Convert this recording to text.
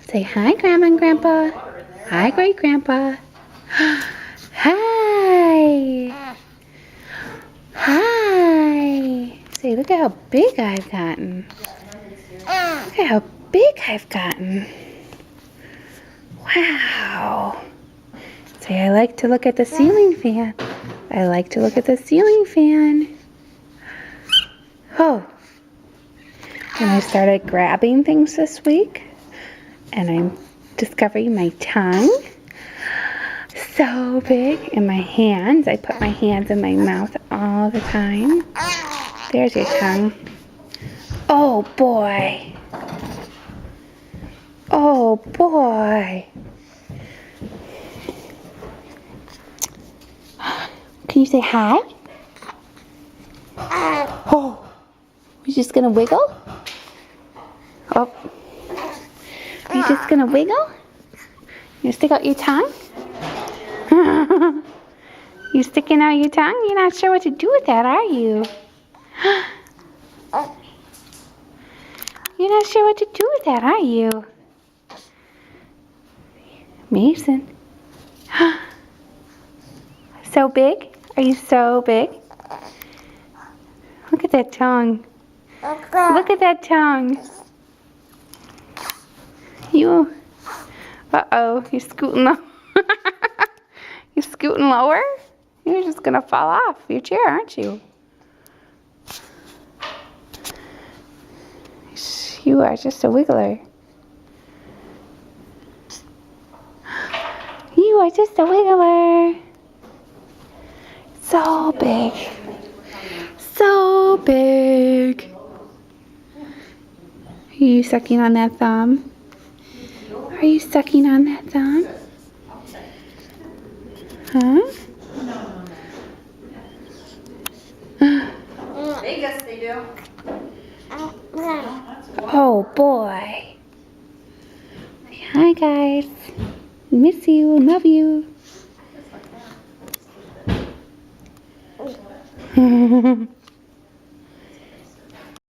Say hi, Grandma and Grandpa. Hi, Great Grandpa. Hi. Hi. Say, look at how big I've gotten. Look at how big I've gotten. Wow. Say, I like to look at the ceiling fan. I like to look at the ceiling fan. Oh. And I started grabbing things this week. And I'm discovering my tongue. So big. And my hands. I put my hands in my mouth all the time. There's your tongue. Oh boy. Oh boy. Can you say hi? Oh. You're just gonna wiggle? Oh. Are you just gonna wiggle? You stick out your tongue? You sticking out your tongue? You're not sure what to do with that, are you? You're not sure what to do with that, are you? Mason. So big? Are you so big? Look at that tongue. Look at that tongue. You. Uh-oh, you're scooting low. You're scooting lower? You're just gonna fall off your chair, aren't you? You are just a wiggler. You are just a wiggler. So big. So big. Are you sucking on that thumb? Are you sucking on that thumb? Huh? They guess they do. Oh boy. Hi guys. Miss you. Love you.